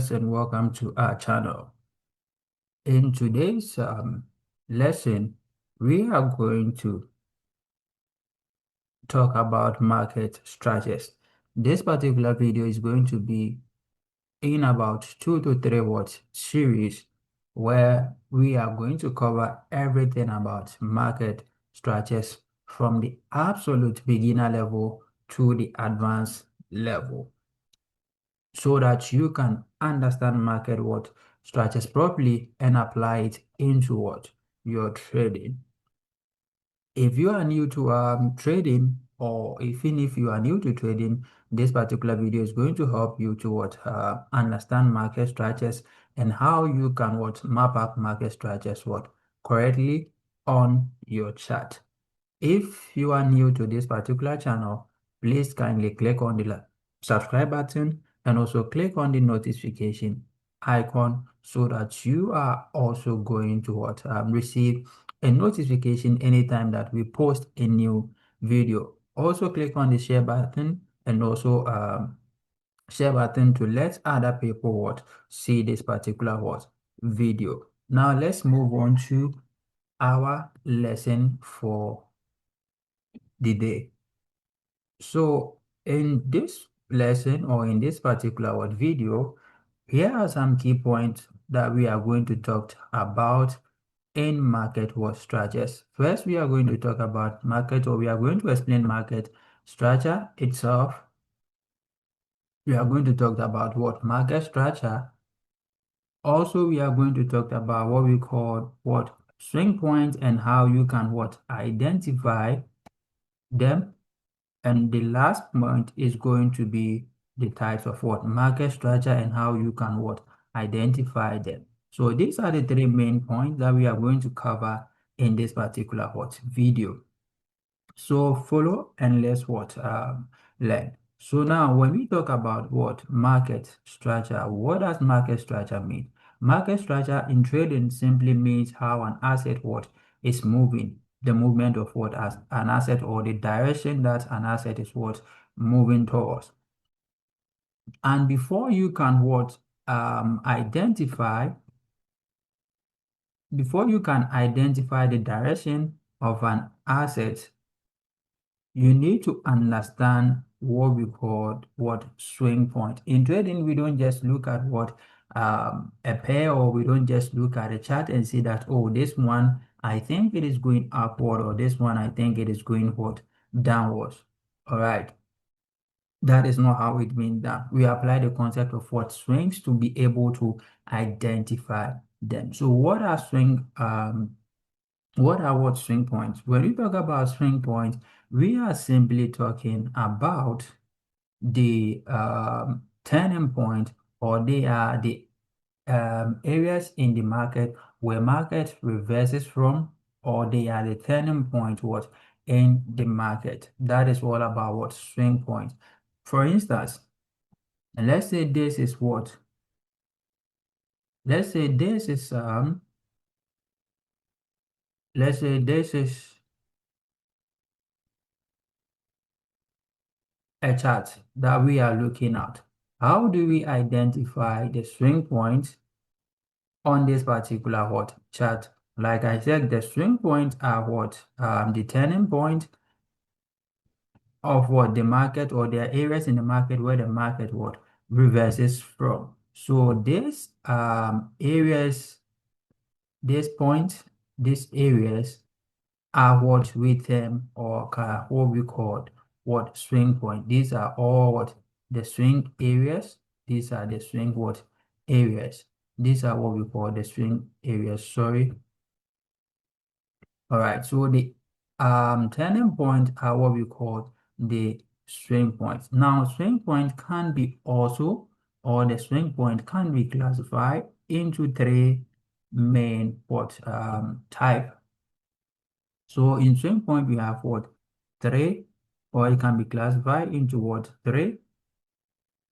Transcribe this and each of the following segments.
viewers, and welcome to our channel. In today's lesson, we are going to talk about market strategies. This particular video is going to be in about 2 to 3 watch series where we are going to cover everything about market strategies from the absolute beginner level to the advanced level, so that you can understand market strategies properly and apply it into your trading. If you are new to trading, or even if you are new to trading, this particular video is going to help you to understand market strategies and how you can map up market strategies correctly on your chart. If you are new to this particular channel, please kindly click on the subscribe button and also click on the notification icon so that you are also going to receive a notification anytime that we post a new video. Also click on the share button and also share button to let other people see this particular video. Now let's move on to our lesson for the day. So in this lesson, or in this particular video, here are some key points that we are going to talk about in market strategies. First, we are going to talk about market, or we are going to explain market structure itself. We are going to talk about market structure. Also, we are going to talk about what we call swing points and how you can identify them. And the last point is going to be the types of market structure and how you can identify them. So these are the 3 main points that we are going to cover in this particular video. So follow and let's learn. So now when we talk about market structure, what does market structure mean? Market structure in trading simply means how an asset is moving, the movement of as an asset, or the direction that an asset is moving towards. And before you can identify the direction of an asset, you need to understand what we call swing point. In trading, we don't just look at a pair, or we don't just look at a chart and see that, oh, this one I think it is going upward, or this one I think it is going downwards. All right. That is not how it means that. We apply the concept of swings to be able to identify them. So what are swing points? When we talk about swing points, we are simply talking about the turning point, or they are the areas in the market where market reverses from, or they are the turning point in the market. That is all about swing points. For instance, let's say this is let's say this is a chart that we are looking at. How do we identify the swing points on this particular chart? Like I said, the swing points are the turning point of the market, or there are areas in the market where the market reverses from. So these areas, these areas are what we term, or what we call swing point. These are all the swing areas. These are the swing areas. These are what we call the swing areas. Sorry. All right. So the turning point are what we call the swing points. Now, swing point can be also, or the swing point can be classified into 3 main type. So in swing point, we have 3, or it can be classified into 3.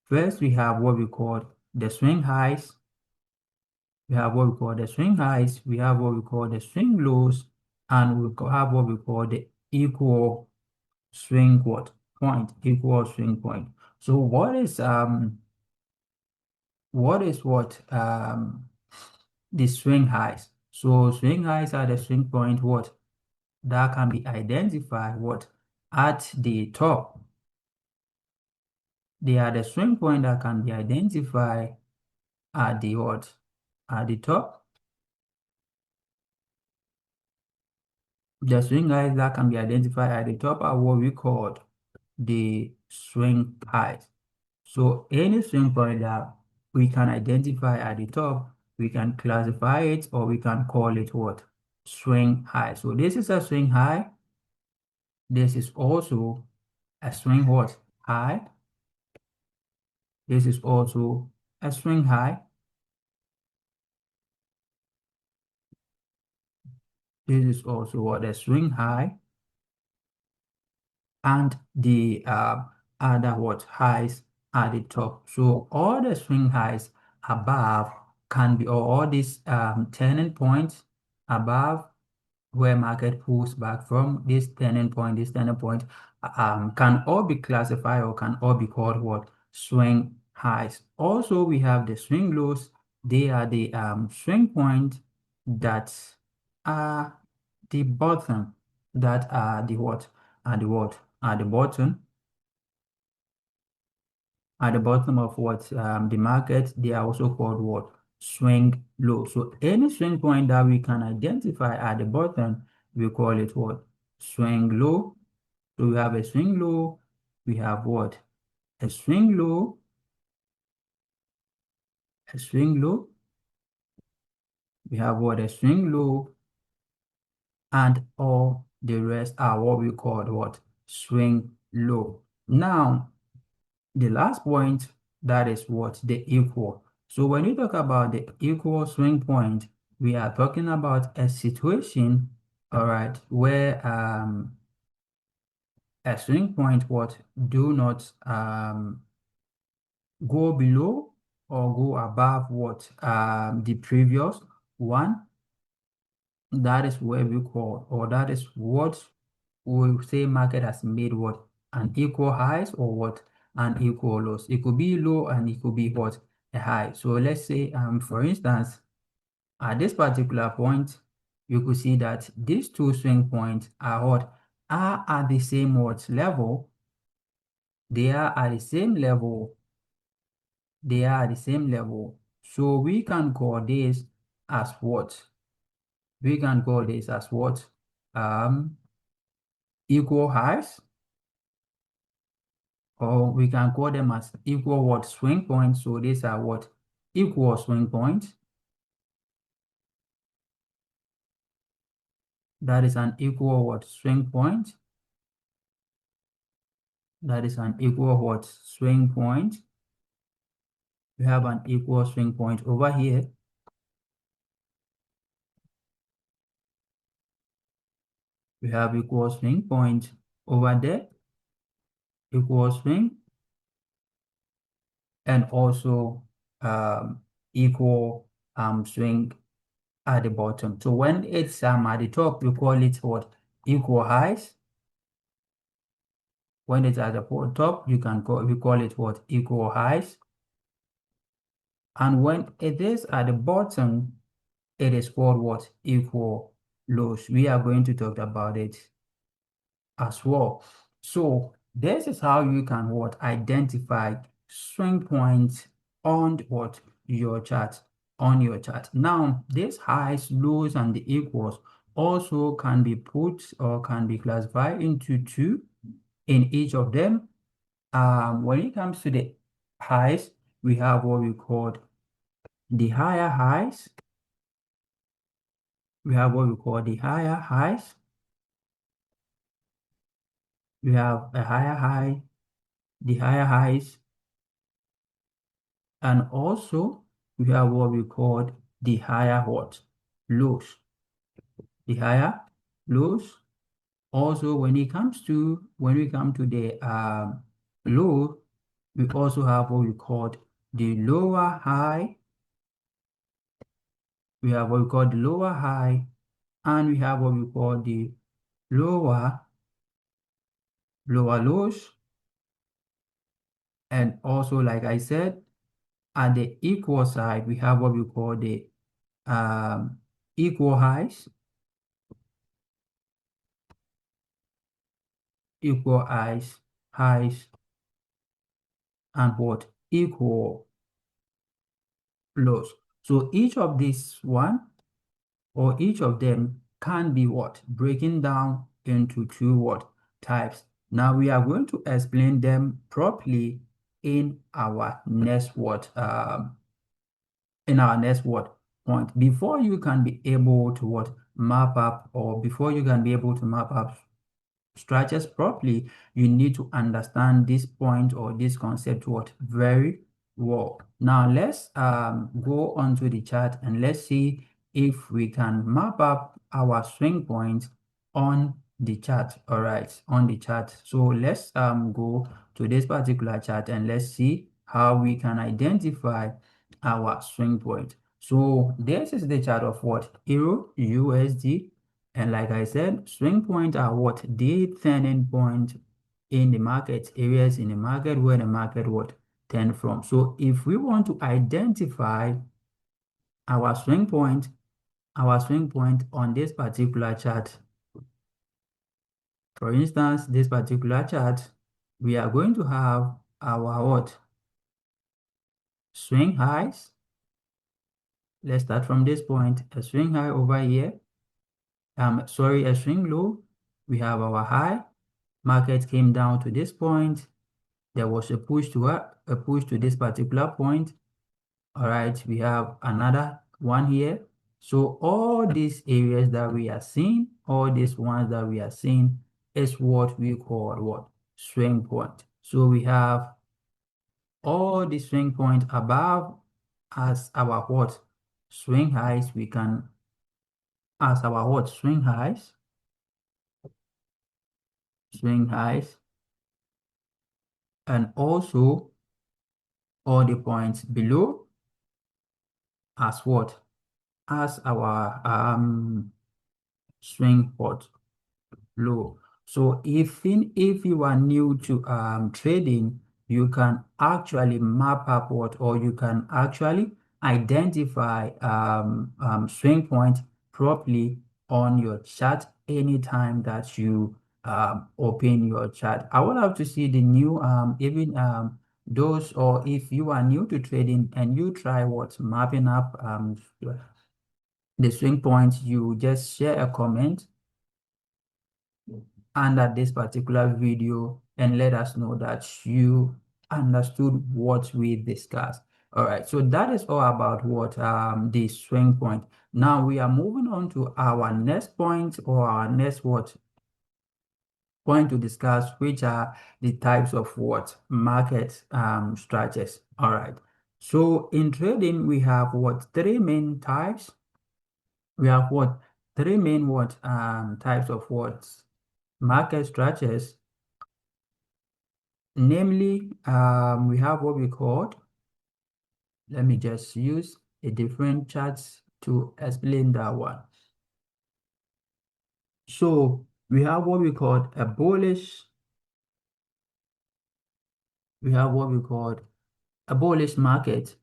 First, we have what we call the swing highs. We have what we call the swing highs. We have what we call the swing lows, and we have what we call the equal swing point. Equal swing point. So what is what is what the swing highs. So swing highs are the swing point what that can be identified what at the top. They are the swing point that can be identified at the what at the top. The swing highs that can be identified at the top are what we call the swing highs. So any swing point that we can identify at the top, we can classify it or we can call it what? Swing high. So this is a swing high. This is also a swing what? High. This is also a swing high. This is also what? A swing high. And the other what? Highs at the top. So all the swing highs above can be, or all these turning points above where market pulls back from this turning point can all be classified or can all be called what? Swing highs. Also, we have the swing lows. They are the swing points that are the bottom, that are the what? Are the what? Are the bottom. At the bottom of what the market, they are also called what? Swing low. So any swing point that we can identify at the bottom, we call it what? Swing low. So we have a swing low, we have what? A swing low, a swing low, we have what? A swing low, and all the rest are what we call what? Swing low. Now, the last point, that is what? The equal. So when you talk about the equal swing point, we are talking about a situation, all right, where a swing point what do not go below or go above what the previous one. That is where we call, or that is what we say market has made what? An equal highs or what? An equal lows. It could be low and it could be what? A high. So let's say for instance, at this particular point, you could see that these two swing points are what? Are at the same what level. They are at the same level. They are at the same level. So we can call this as what? We can call this as what? Um, Equal highs, or we can call them as equal what? Swing points. So these are what? Equal swing points. That is an equal what? Swing point. That is an equal what? Swing point. We have an equal swing point over here. We have equal swing point over there. Equal swing. And also equal swing at the bottom. So when it's at the top, we call it what? Equal highs. When it's at the top, we call it what? Equal highs. And when it is at the bottom, it is called what? Equal lows. We are going to talk about it as well. So this is how you can what? Identify swing points on what? Your chart. On your chart. Now, these highs, lows, and the equals also can be put or can be classified into two in each of them. When it comes to the highs, we have what we call the higher highs. We have what we call the higher highs. We have a higher high, the higher highs, and also we have what we call the higher what? Lows. The higher lows. Also, when we come to the low, we also have what we call the lower high. We have what we call the lower high, and we have what we call the lower lows. And also, like I said, At the equal side, we have what we call the um, equal highs, highs, and what? Equal lows. So each of these one or each of them can be what? Breaking down into two what? Types. Now we are going to explain them properly in our next what? In our next what? Point. Before you can be able to what? Map up, or before you can be able to map up structures properly, you need to understand this point or this concept what very well. Now let's go onto the chart and let's see if we can map up our swing points on the chart. All right, on the chart. So let's go to this particular chart and let's see how we can identify our swing point. So this is the chart of what? Euro USD. And like I said, swing points are what? The turning point in the market, areas in the market where the market would turn from. So if we want to identify our swing point, on this particular chart, for instance, this particular chart, we are going to have our what? Swing highs. Let's start from this point, a swing high over here. A swing low. We have our high. Market came down to this point. There was a push to this particular point. All right, we have another one here. So all these areas that we are seeing, all these ones that we are seeing is what we call what? Swing point. So we have all the swing point above as our what? Swing highs. We can as our what? Swing highs. Swing highs. And also all the points below as what? As our swing port low. So if you are new to trading, you can actually map up what, or you can actually identify swing point properly on your chart anytime that you open your chart. I would love to see the new even those, or if you are new to trading and you try what mapping up the swing points, you just share a comment under this particular video and let us know that you understood what we discussed. All right, so that is all about what the swing point. Now we are moving on to our next point, or our next what point to discuss, which are the types of what market structures. All right, so in trading we have what three main types. We have what three main what types of what market structures. Namely, we have what we called, let me just use a different chart to explain that one. So we have what we call a bullish, we have what we call a bullish market.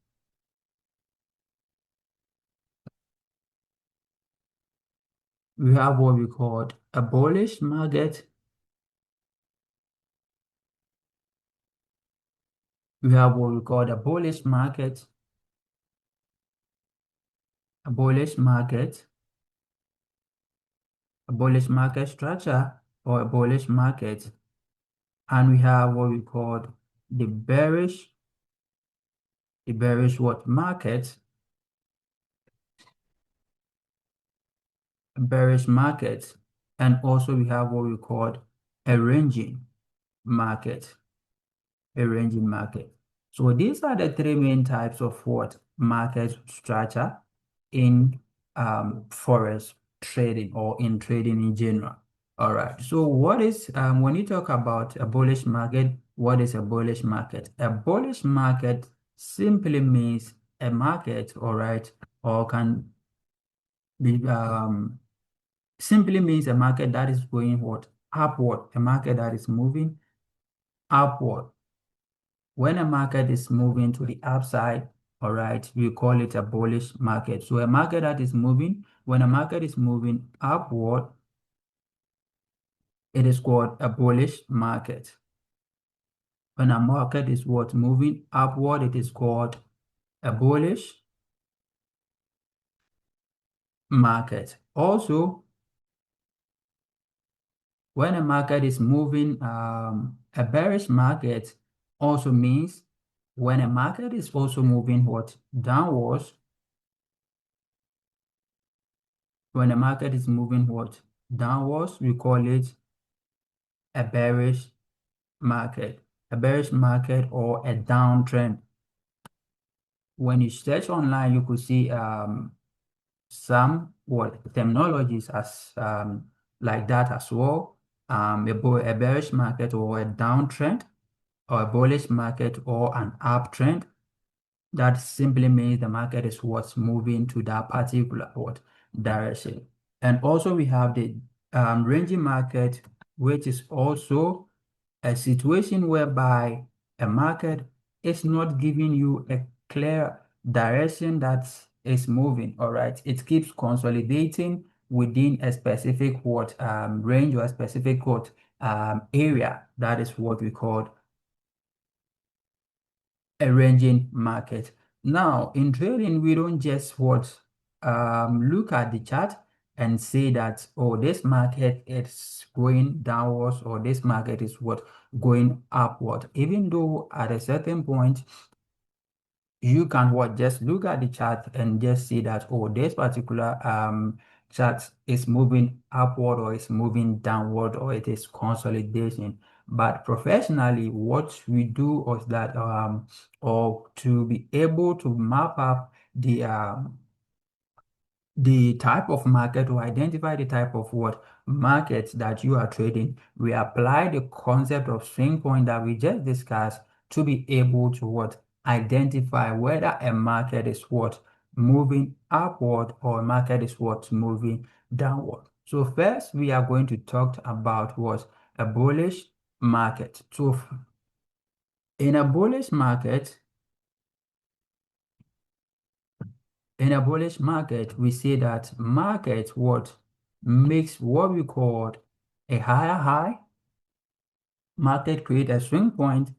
We have what we call a bullish market. We have what we call a bullish market, a bullish market, a bullish market structure, or a bullish market. And we have what we call the bearish what market, bearish market, and also we have what we call a ranging market, a ranging market. So these are the three main types of what market structure in forex trading, or in trading in general. All right. So what is when you talk about a bullish market, what is a bullish market? A bullish market simply means a market, all right, or can be simply means a market that is going what? Upward, a market that is moving upward. When a market is moving to the upside, All right, we call it a bullish market. So a market that is moving, when a market is moving upward, it is called a bullish market. When a market is what moving upward, it is called a bullish market. Also, when a market is moving, a bearish market also means when a market is also moving what downwards, when a market is moving what downwards, we call it a bearish market, or a downtrend. When you search online, you could see some what terminologies as like that as well. A bearish market or a downtrend, or a bullish market or an uptrend. That simply means the market is what's moving to that particular what direction. And also we have the ranging market, which is also a situation whereby a market is not giving you a clear direction that is moving. All right, it keeps consolidating within a specific what range or a specific what area. That is what we call a ranging market. Now, in trading, we don't just what look at the chart and say that, oh, this market is going downwards or this market is what going upward. Even though at a certain point you can what just look at the chart and just see that, oh, this particular chart is moving upward or is moving downward or it is consolidation. But professionally, what we do is that or to be able to map up the type of market, or identify the type of what markets that you are trading, we apply the concept of swing point that we just discussed to be able to what identify whether a market is what moving upward or a market is what moving downward. So first we are going to talk about what a bullish market. So in a bullish market, we say that market what makes what we call a higher high. Market create a swing point.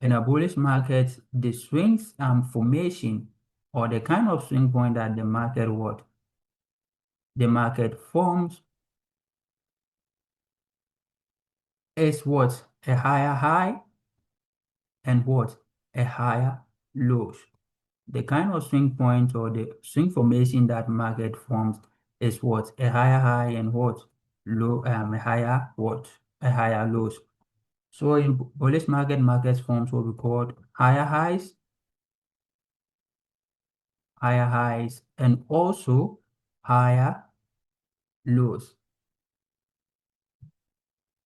In a bullish market, the swings formation, or the kind of swing point that the market forms is what a higher high and what a higher lows. The kind of swing point or the swing formation that market forms is what a higher high and what low a higher lows. So in bullish market, markets forms what we call higher highs, and also higher lows,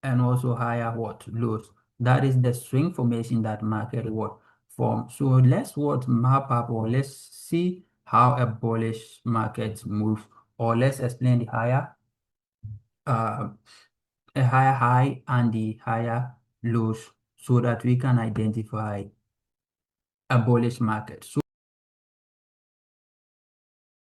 and also higher what lows. That is the swing formation that market what form. So let's what map up, or let's see how a bullish market moves, or let's explain the uh, a higher high and the higher lows so that we can identify a bullish market. So